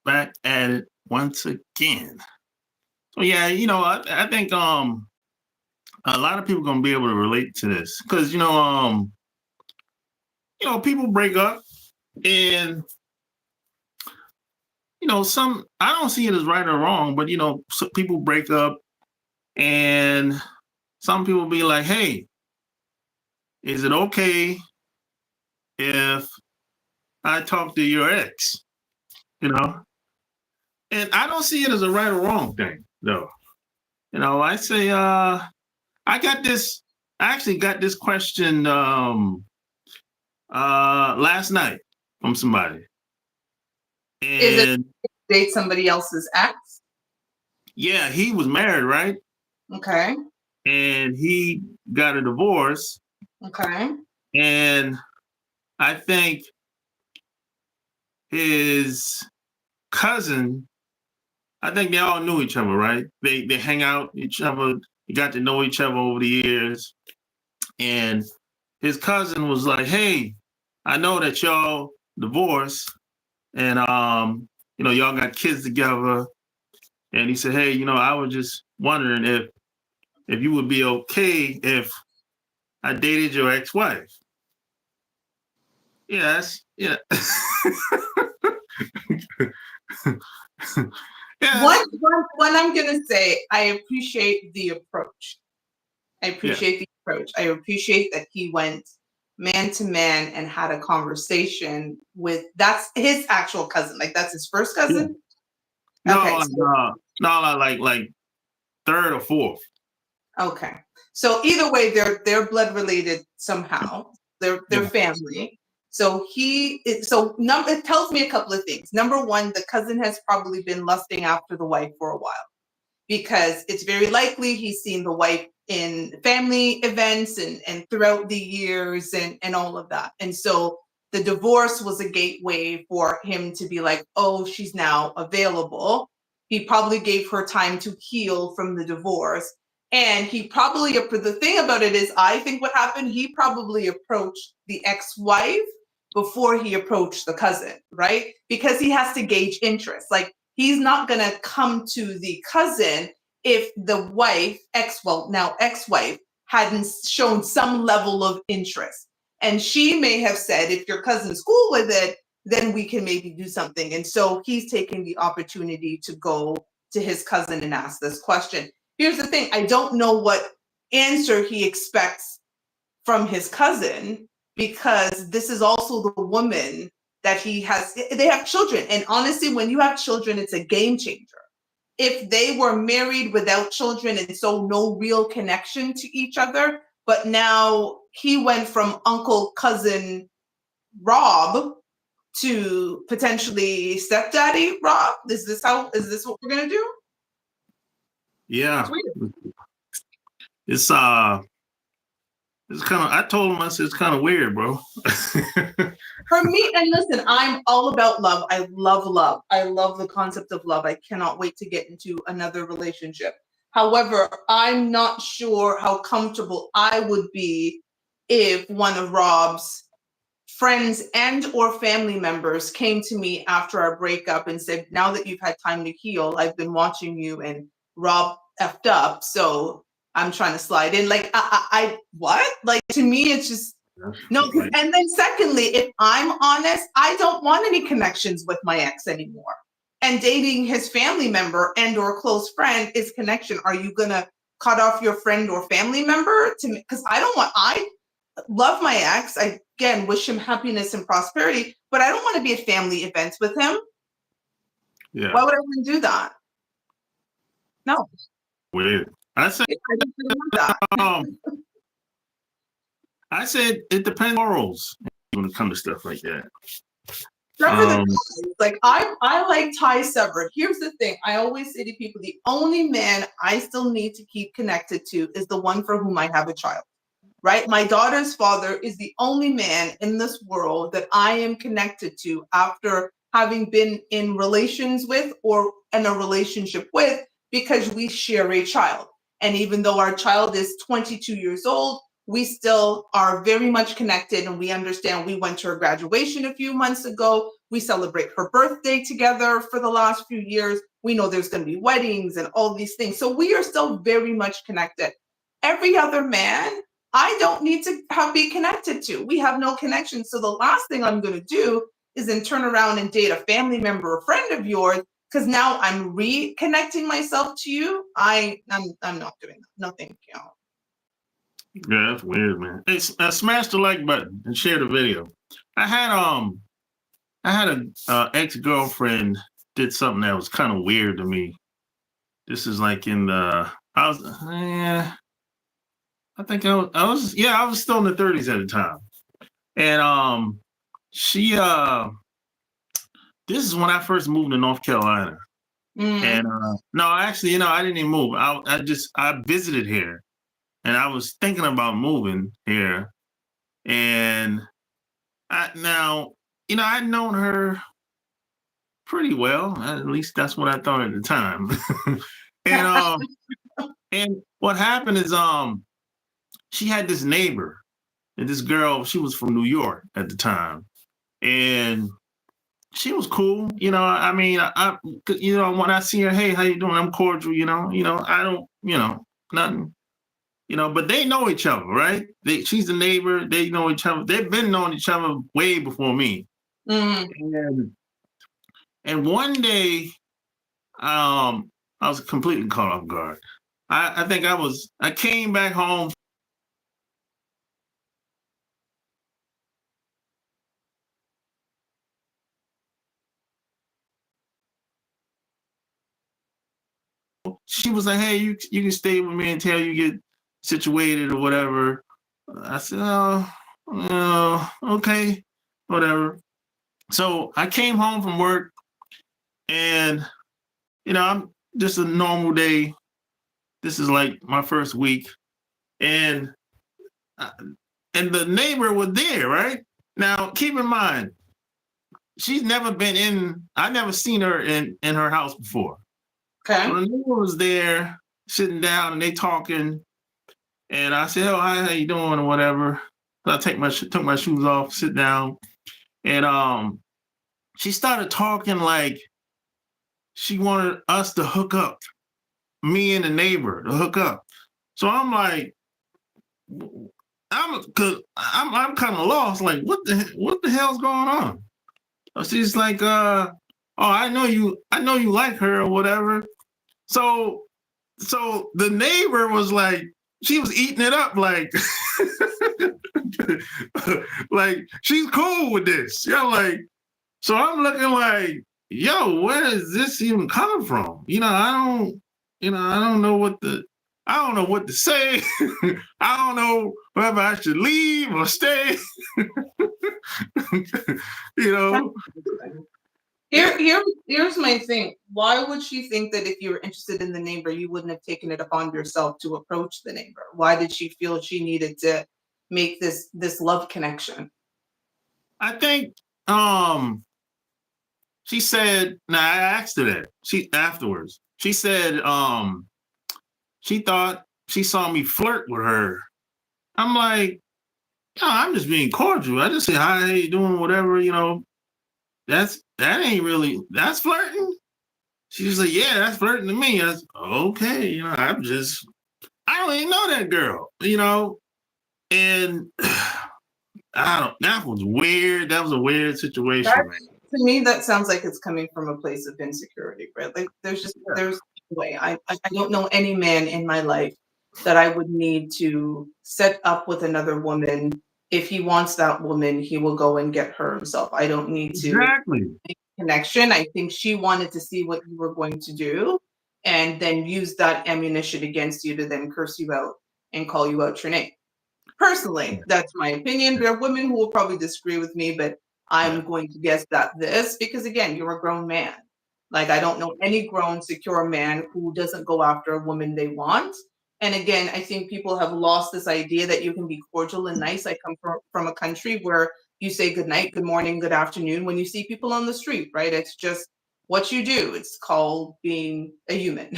back at it once again. So yeah, I think a lot of people gonna be able to relate to this because people break up and some I don't see it as right or wrong, but some people break up and some people be like, hey, is it okay if I talk to your ex? And I don't see it as a right or wrong thing, though. I say, I actually got this question last night from somebody. And is it date somebody else's ex? Yeah, he was married, right? Okay. And he got a divorce. Okay. And I think his cousin, I think they all knew each other, right? They hang out each other. They got to know each other over the years. And his cousin was like, hey, I know that y'all divorced and y'all got kids together. And he said, hey, I was just wondering if you would be okay if I dated your ex-wife. Yes, yeah. Yeah. What I'm gonna say, I appreciate the approach. I appreciate that he went man to man and had a conversation with, that's his actual cousin. Like that's his first cousin? Yeah. Okay, no, like third or fourth. Okay. So either way, they're blood related somehow. They're family. So it tells me a couple of things. Number one, the cousin has probably been lusting after the wife for a while because it's very likely he's seen the wife in family events and throughout the years and all of that. And so the divorce was a gateway for him to be like, oh, she's now available. He probably gave her time to heal from the divorce. And he probably, the thing about it is, I think what happened, he probably approached the ex-wife before he approached the cousin, right? Because he has to gauge interest. Like, he's not going to come to the cousin if the ex-wife hadn't shown some level of interest. And she may have said, if your cousin's cool with it, then we can maybe do something. And so he's taking the opportunity to go to his cousin and ask this question. Here's the thing. I don't know what answer he expects from his cousin, because this is also the woman that they have children. And honestly, when you have children, it's a game changer. If they were married without children and so no real connection to each other, but now he went from uncle, cousin Rob to potentially stepdaddy Rob. Is this what we're going to do? Yeah. It's kind of, I told him, I said, it's kind of weird, bro. For me, and listen, I'm all about love. I love love. I love the concept of love. I cannot wait to get into another relationship. However, I'm not sure how comfortable I would be if one of Rob's friends and or family members came to me after our breakup and said, now that you've had time to heal, I've been watching you and Rob effed up, so I'm trying to slide in. Like, I what? Like, to me, it's just, no. And then secondly, if I'm honest, I don't want any connections with my ex anymore. And dating his family member and or close friend is connection. Are you going to cut off your friend or family member to me? Because I love my ex. I, again, wish him happiness and prosperity, but I don't want to be at family events with him. Yeah. Why would I want to do that? No. Weird. I said it depends on morals when it comes to stuff like that. Like, I like ties severed. Here's the thing. I always say to people, the only man I still need to keep connected to is the one for whom I have a child. Right? My daughter's father is the only man in this world that I am connected to after having been in relations with or in a relationship with, because we share a child. And even though our child is 22 years old, we still are very much connected, and we understand we went to her graduation a few months ago. We celebrate her birthday together for the last few years. We know there's going to be weddings and all these things. So we are still very much connected. Every other man, I don't need to be connected to. We have no connection. So the last thing I'm going to do is then turn around and date a family member or friend of yours, because now I'm reconnecting myself to you. I'm not doing that. No, thank you. Yeah, that's weird, man. Hey, smash the like button and share the video. I had a ex-girlfriend did something that was kind of weird to me. This is like in the I was still in the 30s at the time. And she this is when I first moved to North Carolina. Mm. And no, actually, I didn't even move. I visited here. And I was thinking about moving here. And I'd known her pretty well. At least that's what I thought at the time. and and what happened is she had this neighbor, and this girl, she was from New York at the time. And she was cool. I mean, I when I see her, hey, how you doing? I'm cordial, I don't, nothing. But they know each other, right? She's the neighbor. They know each other. They've been knowing each other way before me. Mm. And one day, I was completely caught off guard. I think I came back home. She was like, hey, you can stay with me until you get situated or whatever. I said, oh, okay, whatever. So I came home from work, and I'm just a normal day. This is like my first week, and the neighbor was there, right? Now, keep in mind, she's never been in. I never seen her in her house before. Okay. So the neighbor was there, sitting down, and they talking. And I said, "Oh, hi, how you doing?" or whatever. So I took my shoes off, sit down, and she started talking like she wanted us to hook up, me and the neighbor to hook up. So I'm like, I'm kind of lost. Like, what the hell's going on? So she's like, oh, I know you like her or whatever. So the neighbor was like, she was eating it up, like, like she's cool with this. Like, so I'm looking like, yo, where is this even coming from? I don't know what to say. I don't know whether I should leave or stay. Here's my thing. Why would she think that if you were interested in the neighbor, you wouldn't have taken it upon yourself to approach the neighbor? Why did she feel she needed to make this love connection? I think she said, now I asked her that. Afterwards, she said she thought she saw me flirt with her. I'm like, no, I'm just being cordial. I just say, hi, how you doing, whatever, that's flirting. She was like, yeah, that's flirting to me. I was, okay, I don't even know that girl, and that was weird. That was a weird situation. To me, that sounds like it's coming from a place of insecurity, right? Like there's no way. I don't know any man in my life that I would need to set up with another woman. If he wants that woman, he will go and get her himself. I don't need to make a connection. I think she wanted to see what you were going to do and then use that ammunition against you to then curse you out and call you out your name. Personally, that's my opinion. There are women who will probably disagree with me, but I'm going to guess that because again, you're a grown man. Like, I don't know any grown, secure man who doesn't go after a woman they want. And again, I think people have lost this idea that you can be cordial and nice. I come from a country where you say good night, good morning, good afternoon when you see people on the street, right? It's just what you do. It's called being a human,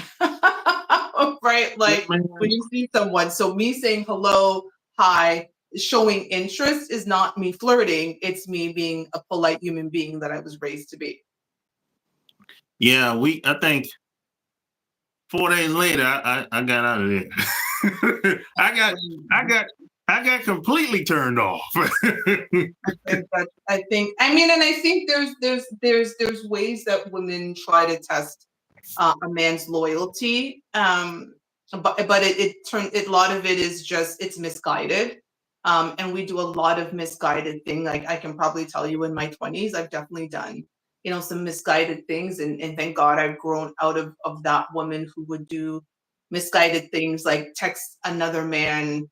right? Like when you see someone. So me saying hello, hi, showing interest is not me flirting. It's me being a polite human being that I was raised to be. Yeah, I think 4 days later, I got out of there. I got completely turned off. I think, and I think there's ways that women try to test a man's loyalty. But a lot of it is just, it's misguided. And we do a lot of misguided thing. Like, I can probably tell you in my 20s, I've definitely done, some misguided things. And thank God I've grown out of that woman who would do misguided things, like text another man,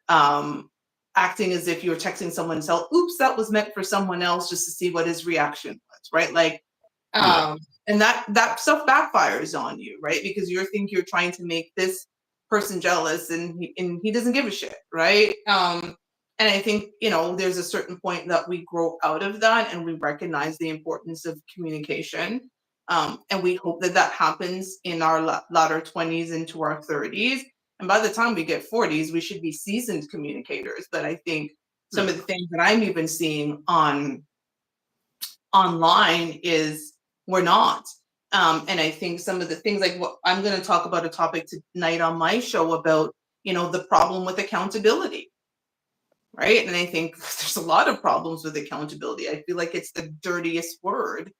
acting as if you were texting someone else. Oops, that was meant for someone else, just to see what his reaction was, right? Like, Yeah. and that stuff backfires on you, right? Because you think you're trying to make this person jealous, and he doesn't give a shit, right? And I think, there's a certain point that we grow out of that, and we recognize the importance of communication. And we hope that happens in our latter 20s into our 30s. And by the time we get 40s, we should be seasoned communicators. But I think some of the things that I'm even seeing online is we're not. And I think some of the things, like what I'm going to talk about, a topic tonight on my show about, the problem with accountability. Right. And I think there's a lot of problems with accountability. I feel like it's the dirtiest word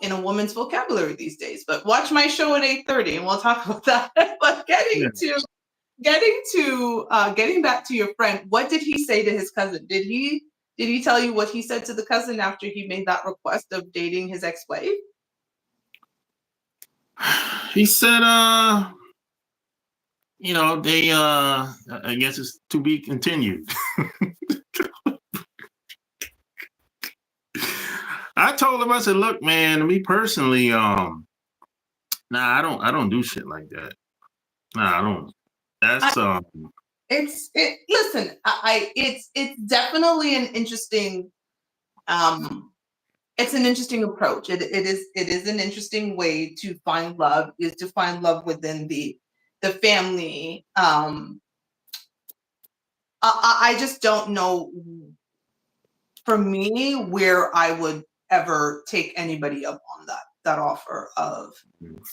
in a woman's vocabulary these days. But watch my show at 8:30 and we'll talk about that. But getting back to your friend, what did he say to his cousin? Did he tell you what he said to the cousin after he made that request of dating his ex-wife? He said, they, I guess it's to be continued. I told him, I said, look, man, me personally, nah, I don't do shit like that. Nah, I don't. That's listen, it's definitely an interesting, it's an interesting approach. It is an interesting way to find love, is to find love within the family. I just don't know, for me, where I would ever take anybody up on that offer of.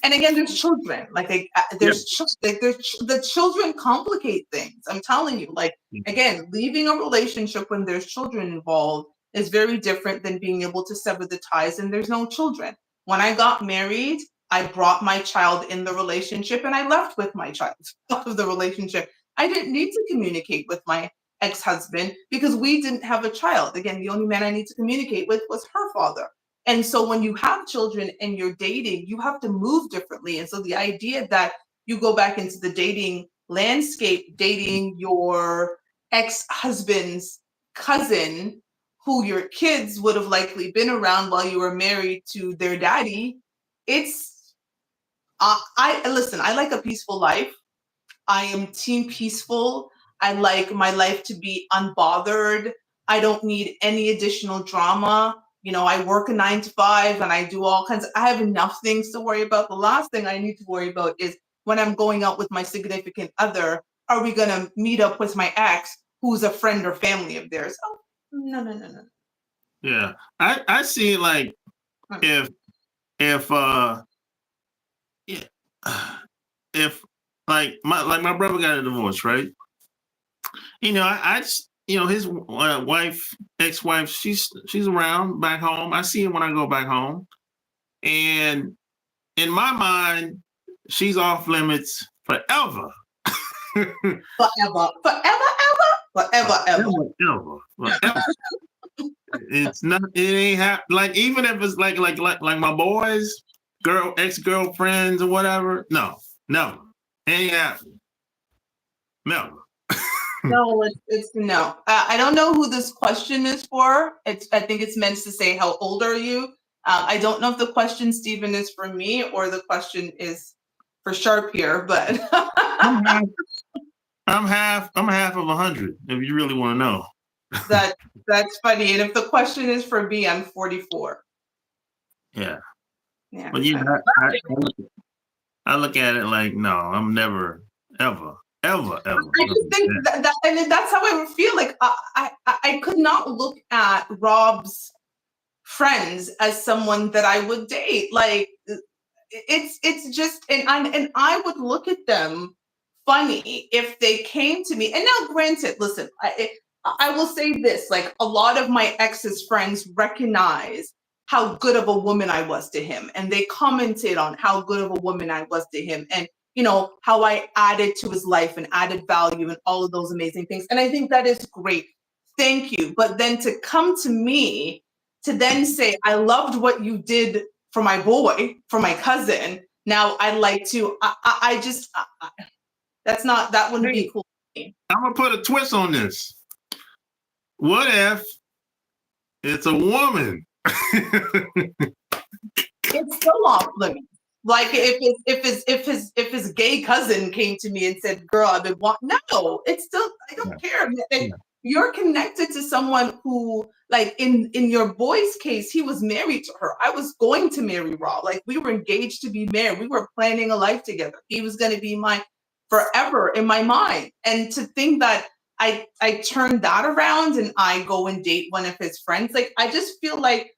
And again, there's children. Like, the children complicate things. I'm telling you. Like, again, leaving a relationship when there's children involved is very different than being able to sever the ties and there's no children. When I got married, I brought my child in the relationship and I left with my child out of the relationship. I didn't need to communicate with my ex-husband because we didn't have a child. Again, the only man I need to communicate with was her father. And so when you have children and you're dating, you have to move differently. And so the idea that you go back into the dating landscape, dating your ex-husband's cousin, who your kids would have likely been around while you were married to their daddy, listen, I like a peaceful life. I am team peaceful. I like my life to be unbothered. I don't need any additional drama. I work a 9 to 5 and I do all kinds I have enough things to worry about. The last thing I need to worry about is when I'm going out with my significant other, are we going to meet up with my ex who's a friend or family of theirs? Oh, no. Yeah. I see it like if like my brother got a divorce, right? I just, his ex-wife, she's around back home. I see her when I go back home, and in my mind, she's off limits forever. Forever. It's not. It ain't like, even if it's like my boys, ex-girlfriends or whatever. No, ain't happening. No. No, it's no. I don't know who this question is for. I think it's meant to say, how old are you? I don't know if the question, Stephen, is for me or the question is for Sharp here, but I'm half of 100. If you really want to know. That's funny. And if the question is for me, I'm 44. Yeah. Yeah. But I look at it like, no, I'm never ever ever. I just think that and that's how I would feel. Like I could not look at Rob's friends as someone that I would date. Like it's just and I would look at them funny if they came to me. And now, granted, listen, I will say this: like a lot of my ex's friends recognize how good of a woman I was to him, and they commented on how good of a woman I was to him, and how I added to his life and added value and all of those amazing things. And I think that is great. Thank you. But then to come to me to then say, I loved what you did for my boy, for my cousin. Now I'd like to, that wouldn't be cool to me. I'm going to put a twist on this. What if it's a woman? It's still off limits. Like if his gay cousin came to me and said, "Girl, I've been wanting," no, it's still, I don't care. You're connected to someone who, like in your boy's case, he was married to her. I was going to marry Rob. Like we were engaged to be married. We were planning a life together. He was going to be my forever in my mind. And to think that I turn that around and I go and date one of his friends, like I just feel like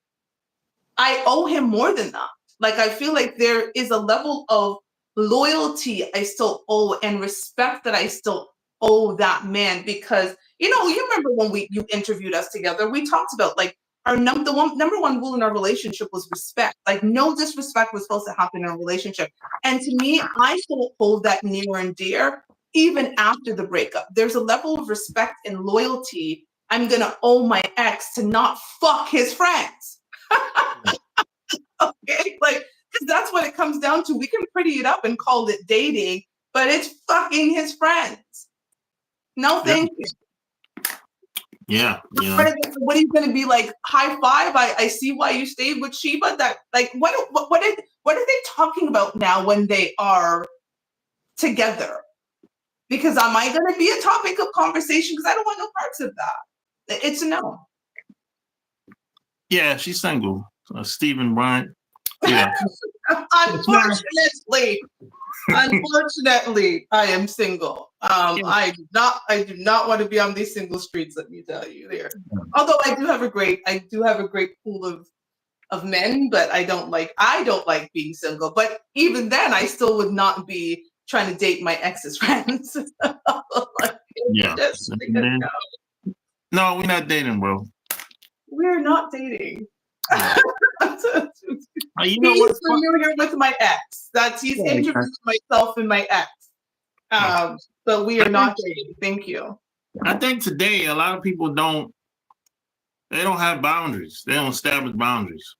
I owe him more than that. Like, I feel like there is a level of loyalty I still owe and respect that I still owe that man, because, you remember when you interviewed us together, we talked about like our number one rule in our relationship was respect. Like no disrespect was supposed to happen in a relationship. And to me, I still hold that near and dear even after the breakup. There's a level of respect and loyalty I'm going to owe my ex to not fuck his friends. Okay, like, because that's what it comes down to. We can pretty it up and call it dating, but it's fucking his friends. No, thank you. Yeah. What are you going to be like? High five. I see why you stayed with Sheba. That like what are they talking about now when they are together? Because am I going to be a topic of conversation? Because I don't want no parts of that. It's a no. Yeah, she's single. Stephen Bryant. Yeah. Unfortunately, I am single. I do not want to be on these single streets. Let me tell you there. Although I do have a great pool of men, but I don't like being single. But even then, I still would not be trying to date my ex's friends. Yeah. No, we're not dating, bro. We're not dating. Yeah. He's familiar with my ex. He's introduced myself and my ex. But we are not dating. Thank you. I think today a lot of people don't have boundaries. They don't establish boundaries.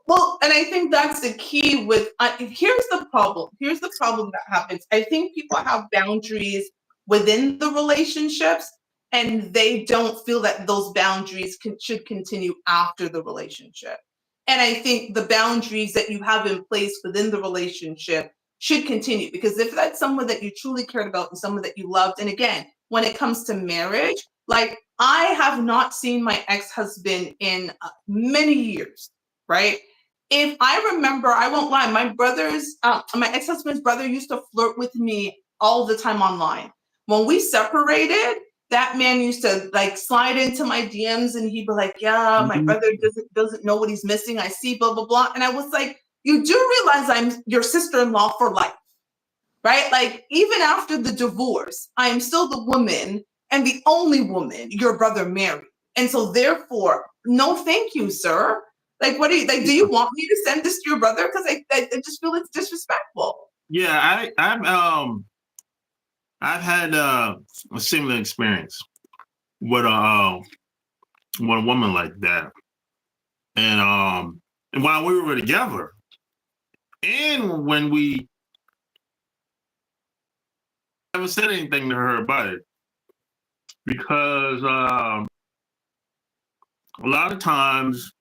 Well, and I think that's the key with, here's the problem. Here's the problem that happens. I think people have boundaries within the relationships, and they don't feel that those boundaries should continue after the relationship. And I think the boundaries that you have in place within the relationship should continue, because if that's someone that you truly cared about and someone that you loved, and again, when it comes to marriage, like I have not seen my ex-husband in many years, right? If I remember, I won't lie, my ex-husband's brother used to flirt with me all the time online. When we separated, that man used to like slide into my DMs and he'd be like, yeah, my brother doesn't know what he's missing. I see, blah, blah, blah. And I was like, you do realize I'm your sister-in-law for life, right? Like even after the divorce, I am still the woman and the only woman your brother married. And so therefore, no, thank you, sir. Like, what do you want me to send this to your brother? Because I just feel it's disrespectful. Yeah, I've had a similar experience with a woman like that, and while we were together, and when we never said anything to her about it, because a lot of times,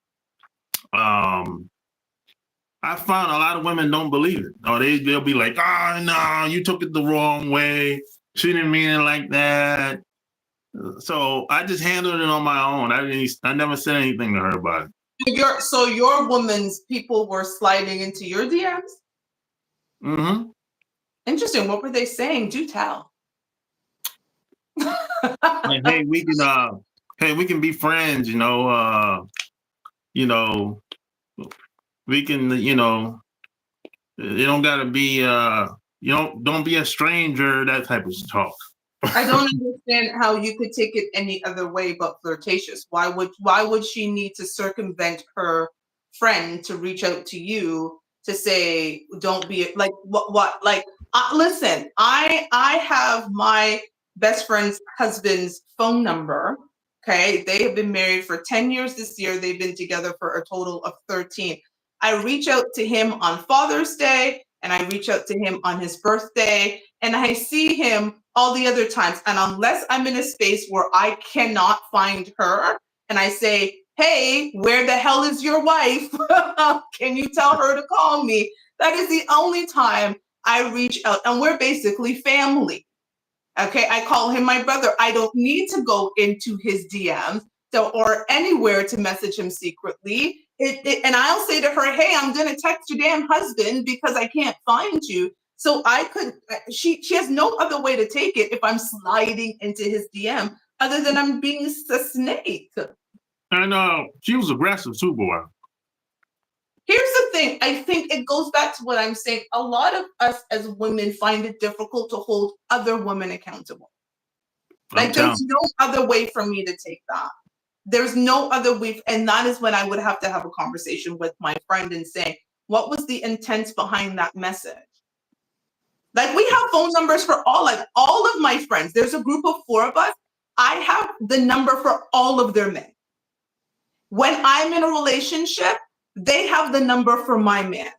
I found a lot of women don't believe it, or they'll be like, "Oh no, you took it the wrong way. She didn't mean it like that." So I just handled it on my own. I never said anything to her about it. So your woman's people were sliding into your DMs? Mm-hmm. Interesting. What were they saying? Do tell. And hey, we can be friends, you know, we can, you know, it don't gotta be don't be a stranger, that type of talk. I don't understand how you could take it any other way but flirtatious. Why would she need to circumvent her friend to reach out to you to say don't be like what like listen, I have my best friend's husband's phone number. Okay, they have been married for 10 years this year. They've been together for a total of 13. I reach out to him on Father's Day and I reach out to him on his birthday and I see him all the other times. And unless I'm in a space where I cannot find her and I say, hey, where the hell is your wife? Can you tell her to call me? That is the only time I reach out. And we're basically family. Okay, I call him my brother. I don't need to go into his DMs or anywhere to message him secretly. And I'll say to her, hey, I'm going to text your damn husband because I can't find you. So she has no other way to take it if I'm sliding into his DM other than I'm being a snake. And she was aggressive too, boy. Here's the thing. I think it goes back to what I'm saying. A lot of us as women find it difficult to hold other women accountable. Like there's no other way for me to take that. There's no other way. And that is when I would have to have a conversation with my friend and say, what was the intent behind that message? Like we have phone numbers for all of my friends. There's a group of 4 of us. I have the number for all of their men. When I'm in a relationship, they have the number for my man.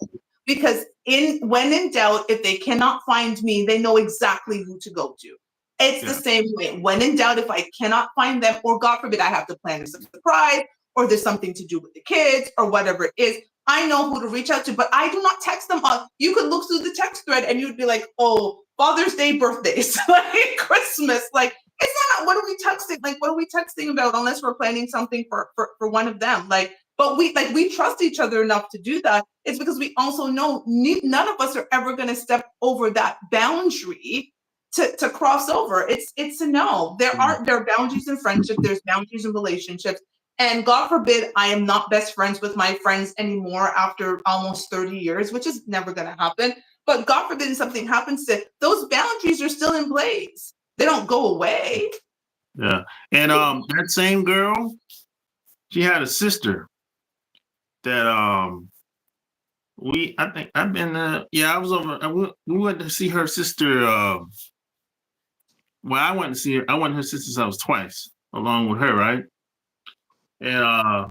Because when in doubt, if they cannot find me, they know exactly who to go to. It's the same way. When in doubt, if I cannot find them, or God forbid, I have to plan a surprise, or there's something to do with the kids, or whatever it is, I know who to reach out to, but I do not text them up. You could look through the text thread and you'd be like, oh, Father's Day, birthdays, like Christmas, like it's not, what are we texting? Like, what are we texting about unless we're planning something for one of them? Like, but we trust each other enough to do that. It's because we also know none of us are ever going to step over that boundary to cross over. It's a no. There are boundaries in friendship. There's boundaries in relationships. And God forbid, I am not best friends with my friends anymore after almost 30 years, which is never going to happen. But God forbid something happens to those boundaries are still in place. They don't go away. Yeah. And that same girl, she had a sister that we went to see her sister. I went to see her. I went to her sister's house twice along with her, right? And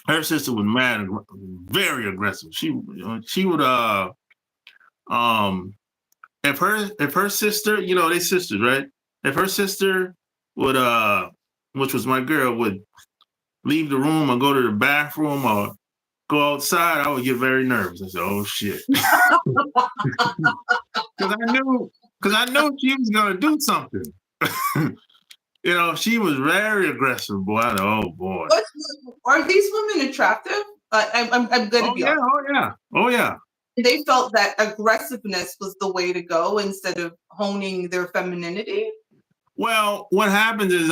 her sister was very aggressive. She would if her sister, you know, they sisters, right? If her sister would which was my girl, would leave the room or go to the bathroom or go outside, I would get very nervous. I said, "Oh shit," because I knew she was gonna do something. You know, she was very aggressive, boy. I know, oh boy. Are these women attractive? I'm gonna be honest. Oh yeah. They felt that aggressiveness was the way to go instead of honing their femininity. Well, what happens is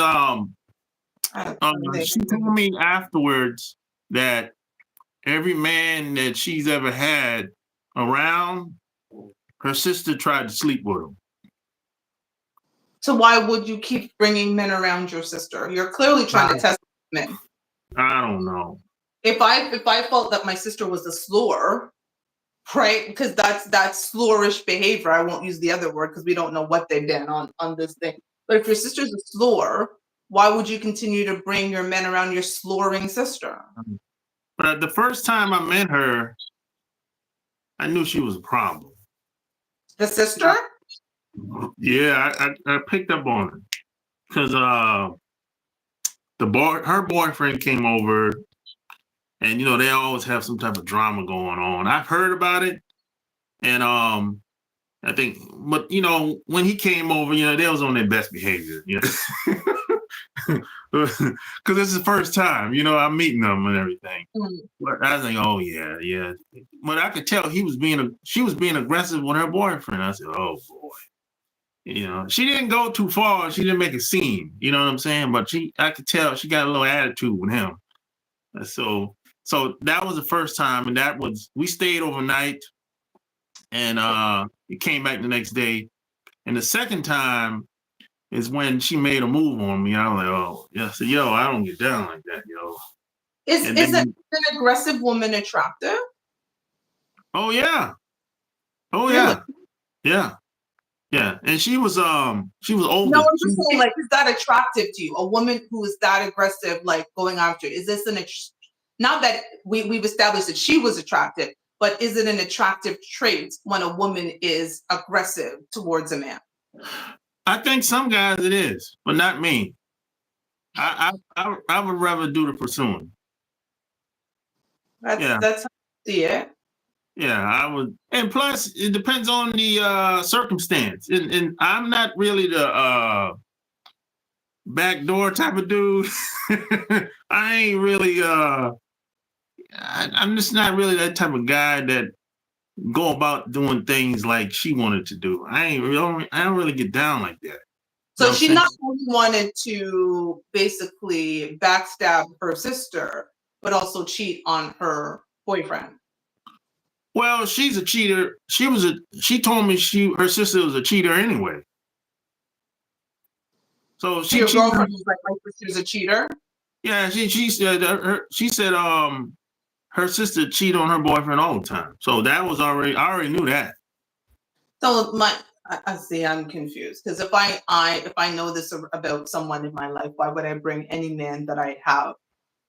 she told me afterwards that every man that she's ever had around, her sister tried to sleep with him. So why would you keep bringing men around your sister? You're clearly trying to test men. I don't know. If I felt that my sister was a slur, right? Because that's slurish behavior. I won't use the other word because we don't know what they've done on this thing. But if your sister's a slur, why would you continue to bring your men around your slurring sister? But the first time I met her, I knew she was a problem. The sister? Yeah, I picked up on it because her boyfriend came over, and you know they always have some type of drama going on. I've heard about it, and I think, but you know when he came over, you know they was on their best behavior, you know. because it's the first time, I'm meeting them and everything. Mm. But I was like, oh yeah. But I could tell she was being aggressive with her boyfriend. I said, oh boy. She didn't go too far. She didn't make a scene. You know what I'm saying? But I could tell she got a little attitude with him. So that was the first time, and we stayed overnight, and we came back the next day. And the second time is when she made a move on me. I was like, oh yeah. So I don't get down like that, yo. Is an aggressive woman attractive? Oh yeah. Oh Really? yeah. Yeah. And she was older. No, I'm just saying, like, is that attractive to you? A woman who is that aggressive, like going after, is this not that we've established that she was attractive, but is it an attractive trait when a woman is aggressive towards a man? I think some guys it is, but not me. I would rather do the pursuing. That's how I see it. Yeah, I would. And plus, it depends on the circumstance. And I'm not really the backdoor type of dude. I ain't really. I'm just not really that type of guy that go about doing things like she wanted to do. I don't really get down like that. So she not only wanted to basically backstab her sister, but also cheat on her boyfriend. Well, she's a cheater. She told me her sister was a cheater anyway. So your girlfriend was like, my sister's a cheater? Yeah, she said her sister cheated on her boyfriend all the time. So that was I already knew that. So I see, I'm confused, because if I know this about someone in my life, why would I bring any man that I have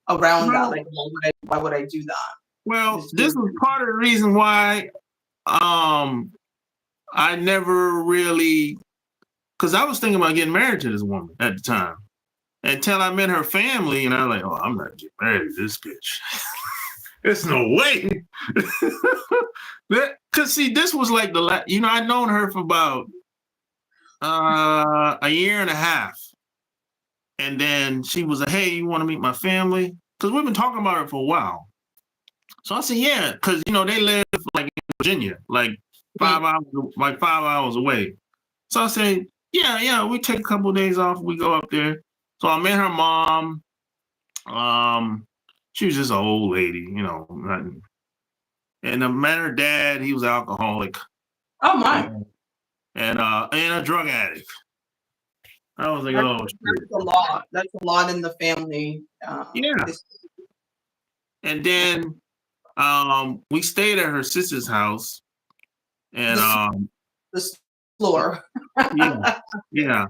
around that? Like, why would I do that? Well, this was part of the reason why I never really, because I was thinking about getting married to this woman at the time. Until I met her family, and I was like, oh, I'm not getting married to this bitch. There's no way. Because see, this was like I'd known her for about a year and a half. And then she was like, hey, you want to meet my family? Because we've been talking about it for a while. So I said, yeah, because they live like in Virginia, like 5 hours away. So I said, yeah, we take a couple of days off, we go up there. So I met her mom. She was just an old lady, nothing. And I met her dad. He was an alcoholic. Oh my! And a drug addict. I was like, that's a lot. That's a lot in the family. Yeah. And then we stayed at her sister's house, and the floor. yeah.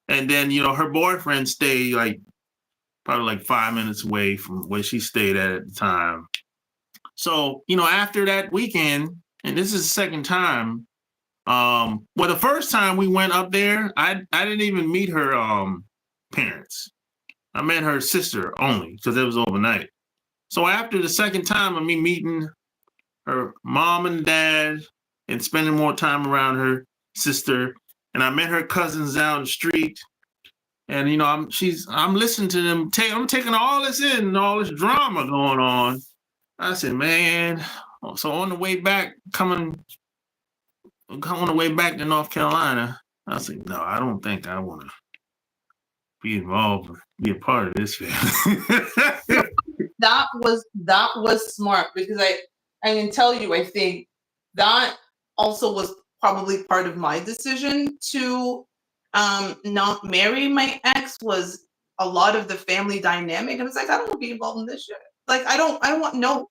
And then her boyfriend stayed probably 5 minutes away from where she stayed at the time. So after that weekend, and this is the second time. Well, the first time we went up there, I didn't even meet her parents. I met her sister only because it was overnight. So after the second time of me meeting her mom and dad and spending more time around her sister, and I met her cousins down the street, and I'm listening to them. I'm taking all this in and all this drama going on. I said, man. So on the way back, on the way back to North Carolina, I was like, no, I don't think I want to be involved, be a part of this family. That was smart, because I can tell you, I think that also was probably part of my decision to not marry my ex, was a lot of the family dynamic. I was like, I don't want to be involved in this shit. Like, I want no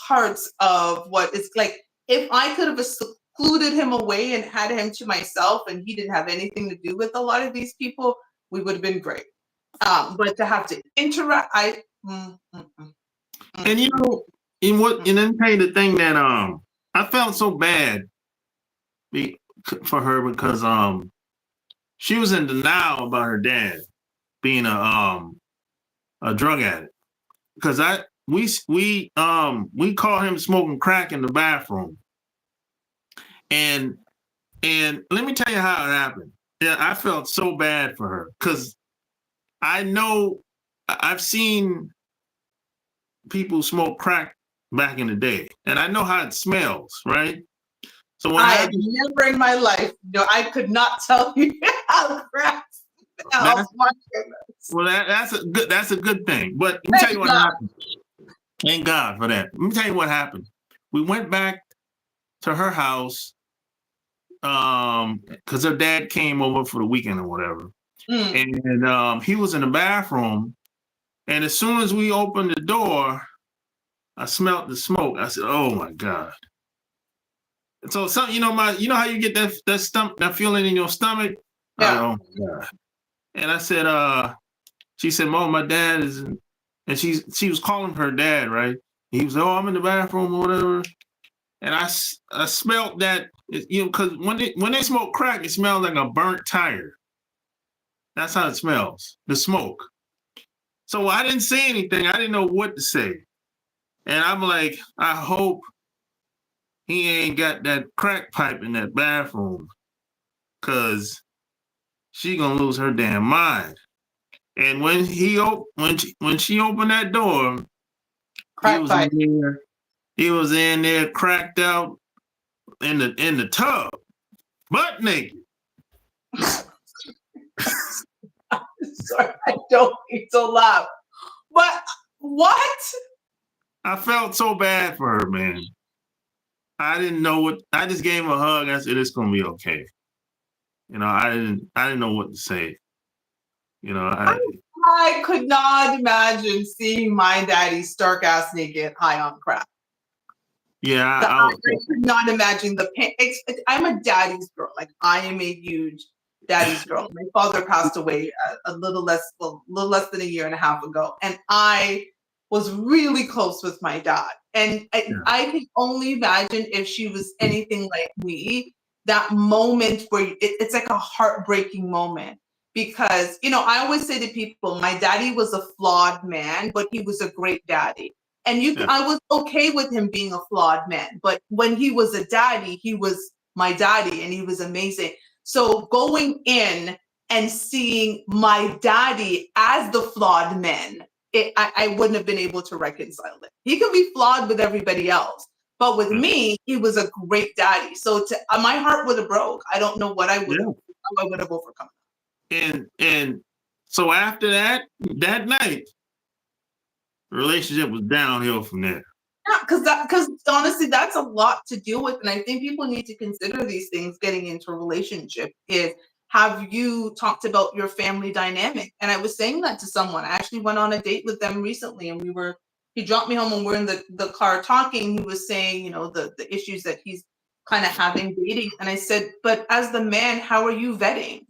parts of what it's like. If I could have secluded him away and had him to myself, and he didn't have anything to do with a lot of these people, we would have been great. But to have to interact, and then tell you the thing that I felt so bad for her, because she was in denial about her dad being a drug addict, because we caught him smoking crack in the bathroom, and let me tell you how it happened. Yeah, I felt so bad for her, because I know I've seen people smoke crack back in the day, and I know how it smells, right? So what I had happened? never in my life, I could not tell you how crack smells. My goodness. Well, that's a good thing. But let me tell you Thank what God. happened. Thank God for that. Let me tell you what happened. We went back to her house because her dad came over for the weekend or whatever. And he was in the bathroom. And as soon as we opened the door, I smelled the smoke. I said, "Oh my God!" So some, you know how you get that feeling in your stomach. Yeah. Oh my God! And I said, she said, "Mom, my dad is," and she was calling her dad, right? He was, "Oh, I'm in the bathroom or whatever." And I smelled that, because when they smoke crack, it smells like a burnt tire. That's how it smells, the smoke. So I didn't say anything. I didn't know what to say. And I'm like, I hope he ain't got that crack pipe in that bathroom, because she gonna lose her damn mind. And when she opened that door, he Crack was pipe. in there. He was in there, cracked out in the tub, butt naked. Sorry, I don't mean to laugh. But what? I felt so bad for her, man. I didn't know what. I just gave him a hug. I said, "It's gonna be okay." I didn't know what to say. I could not imagine seeing my daddy stark ass naked high on crack. Yeah, I could not imagine the pain. I'm a daddy's girl. Like, I am a huge daddy's girl. My father passed away a little less than a year and a half ago, and I was really close with my dad. And I can only imagine if she was anything like me, that moment where it's like a heartbreaking moment. Because, I always say to people, my daddy was a flawed man, but he was a great daddy. And I was okay with him being a flawed man, but when he was a daddy, he was my daddy and he was amazing. So going in and seeing my daddy as the flawed man, I wouldn't have been able to reconcile it. He could be flawed with everybody else, but with me, he was a great daddy. So my heart would have broke. I don't know what I would have overcome. And so after that night, the relationship was downhill from there. Yeah, because honestly, that's a lot to deal with, and I think people need to consider these things getting into a relationship. Have you talked about your family dynamic? And I was saying that to someone. I actually went on a date with them recently, and he dropped me home, and we're in the car talking. He was saying, the issues that he's kind of having dating, and I said, but as the man, how are you vetting?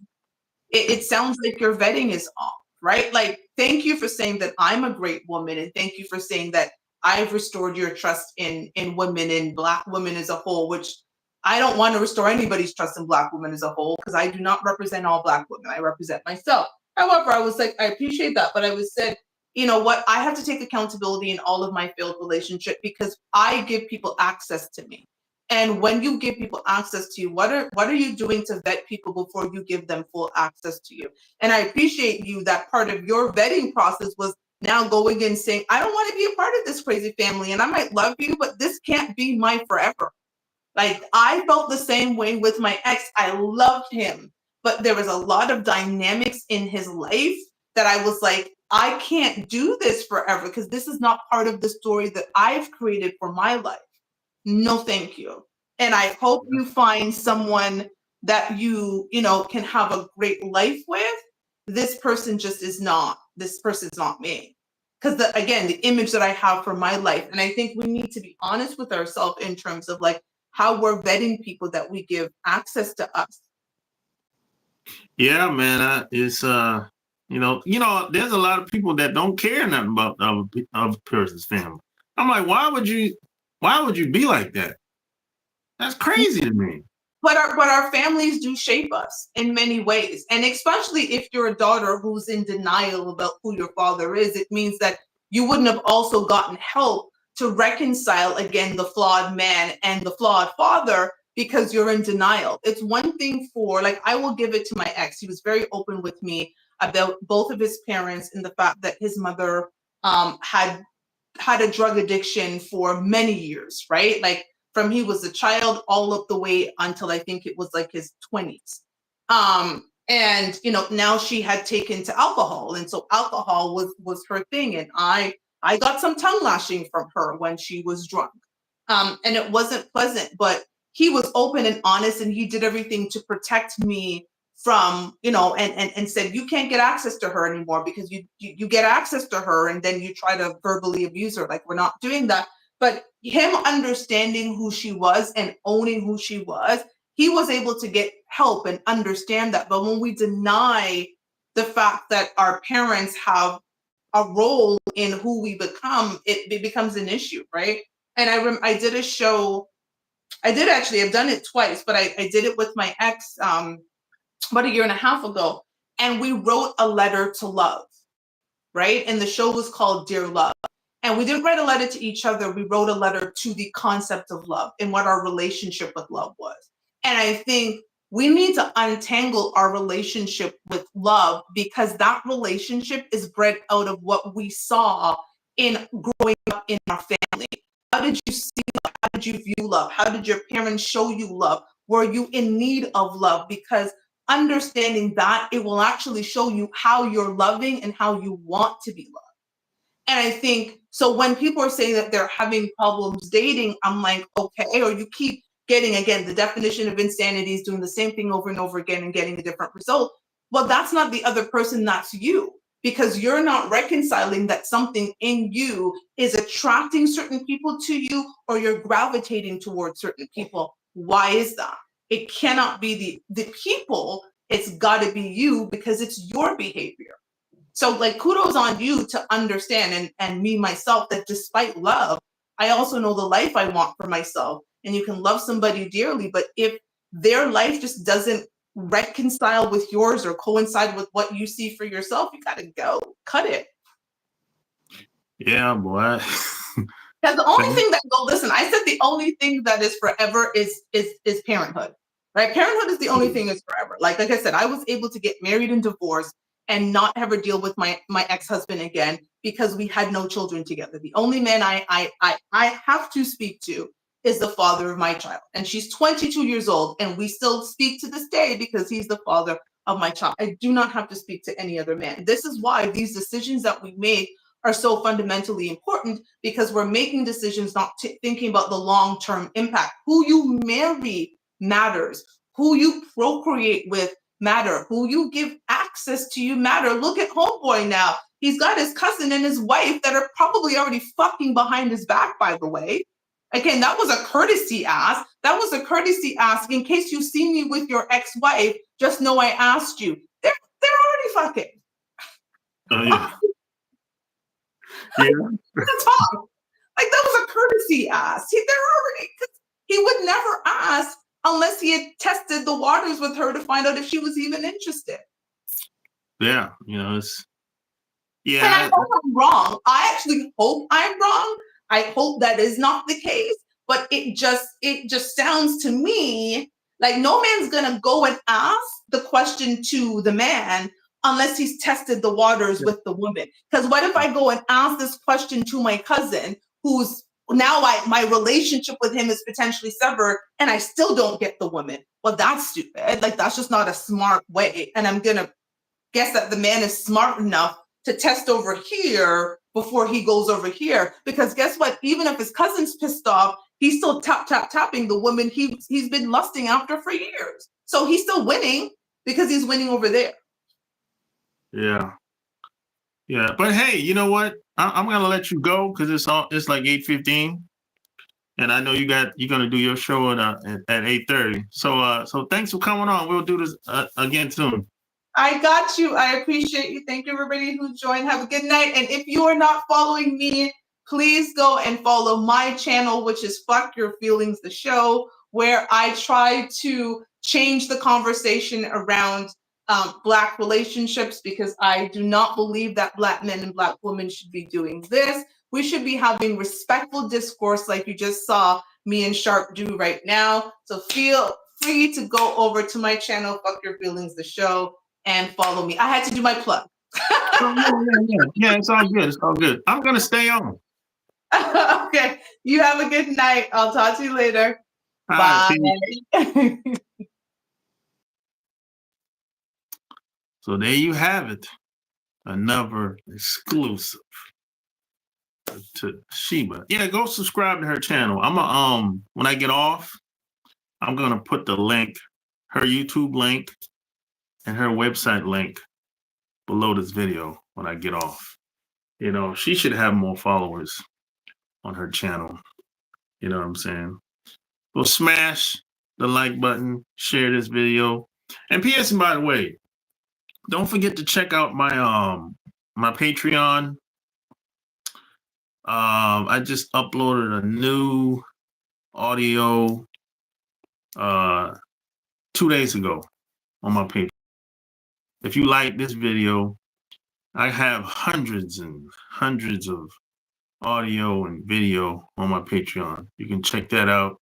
It sounds like your vetting is off, right? Like, thank you for saying that I'm a great woman, and thank you for saying that I've restored your trust in women and Black women as a whole, which I don't want to restore anybody's trust in Black women as a whole, because I do not represent all Black women. I represent myself. However, I was like, I appreciate that, but I was said, you know what? I have to take accountability in all of my failed relationship, because I give people access to me. And when you give people access to you, what are you doing to vet people before you give them full access to you? And I appreciate you that part of your vetting process was now going and saying, I don't want to be a part of this crazy family, and I might love you, but this can't be my forever. Like, I felt the same way with my ex. I loved him, but there was a lot of dynamics in his life that I was like, I can't do this forever, because this is not part of the story that I've created for my life. No, thank you. And I hope you find someone that you can have a great life with. This person just is not. This person's not me. Because again, the image that I have for my life, and I think we need to be honest with ourselves in terms of like how we're vetting people that we give access to us. Yeah, man. It's there's a lot of people that don't care nothing about the other person's family. I'm like, why would you be like that? That's crazy to me. But our families do shape us in many ways. And especially if you're a daughter who's in denial about who your father is, it means that you wouldn't have also gotten help to reconcile, again, the flawed man and the flawed father, because you're in denial. It's one thing for, like, I will give it to my ex. He was very open with me about both of his parents and the fact that his mother had a drug addiction for many years, right? Like from he was a child all up the way until I think it was like his 20s. And now she had taken to alcohol, and so alcohol was her thing. And I got some tongue lashing from her when she was drunk, and it wasn't pleasant. But he was open and honest, and he did everything to protect me from and said, you can't get access to her anymore because you get access to her and then you try to verbally abuse her. Like, we're not doing that. But him understanding who she was and owning who she was, he was able to get help and understand that. But when we deny the fact that our parents have a role in who we become, it becomes an issue, right? And I did a show. I've done it twice, but I did it with my ex about a year and a half ago, and we wrote a letter to love, right? And the show was called Dear Love. And we didn't write a letter to each other. We wrote a letter to the concept of love and what our relationship with love was. And I think we need to untangle our relationship with love, because that relationship is bred out of what we saw in growing up in our family. How did you see love? How did you view love? How did your parents show you love? Were you in need of love? Because understanding that, it will actually show you how you're loving and how you want to be loved. And I think, so when people are saying that they're having problems dating, I'm like, okay, or you keep getting, again, the definition of insanity is doing the same thing over and over again and getting a different result. Well, that's not the other person, that's you, because you're not reconciling that something in you is attracting certain people to you, or you're gravitating towards certain people. Why is that? It cannot be the people, it's got to be you, because it's your behavior. So like, kudos on you to understand, and me myself, that despite love, I also know the life I want for myself. And you can love somebody dearly, but if their life just doesn't reconcile with yours or coincide with what you see for yourself, you got to go cut it. Yeah, boy. Because the only thing that listen, I said the only thing that is forever is parenthood, right? Parenthood is the only thing that's forever. Like I said, I was able to get married and divorced and not ever deal with my ex-husband again, because we had no children together. The only man I have to speak to is the father of my child. And she's 22 years old, and we still speak to this day because he's the father of my child. I do not have to speak to any other man. This is why these decisions that we make are so fundamentally important, because we're making decisions not thinking about the long-term impact. Who you marry matters. Who you procreate with matter. Who you give access to you matter. Look at homeboy now. He's got his cousin and his wife that are probably already fucking behind his back, by the way. Again, that was a courtesy ask. That was a courtesy ask. In case you see me with your ex-wife, just know I asked you. They're already fucking. Oh, yeah. Yeah. Talk. Like, that was a courtesy ask. He would never ask unless he had tested the waters with her to find out if she was even interested. Yeah, it's. Yeah. And I hope I'm wrong. I actually hope I'm wrong. I hope that is not the case. But it just sounds to me like no man's gonna go and ask the question to the man unless he's tested the waters with the woman. Because what if I go and ask this question to my cousin, who's now my relationship with him is potentially severed, and I still don't get the woman? Well, that's stupid. Like, that's just not a smart way. And I'm gonna guess that the man is smart enough to test over here before he goes over here. Because guess what? Even if his cousin's pissed off, he's still tapping the woman he's been lusting after for years. So he's still winning because he's winning over there. Yeah. Yeah. But hey, you know what? I'm gonna let you go because it's like 8:15. And I know you're gonna do your show at 8:30. So thanks for coming on. We'll do this again soon. I got you. I appreciate you. Thank you, everybody who joined. Have a good night. And if you are not following me, please go and follow my channel, which is Fuck Your Feelings, the show, where I try to change the conversation around Black relationships, because I do not believe that Black men and Black women should be doing this. We should be having respectful discourse like you just saw me and Sharp do right now. So feel free to go over to my channel, Fuck Your Feelings, the show, and follow me. I had to do my plug. Yeah, it's all good. It's all good. I'm gonna stay on. Okay. You have a good night. I'll talk to you later. All right, Bye. so there you have it. Another exclusive to Sheba. Yeah, go subscribe to her channel. When I get off, I'm gonna put the link, her YouTube link, and her website link below this video when I get off. You know, she should have more followers on her channel. You know what I'm saying? Well, smash the like button, share this video. And P.S. and by the way, don't forget to check out my Patreon. I just uploaded a new audio 2 days ago on my Patreon. If you like this video, I have hundreds and hundreds of audio and video on my Patreon. You can check that out.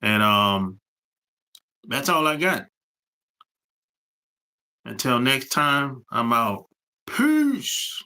And that's all I got. Until next time, I'm out. Peace.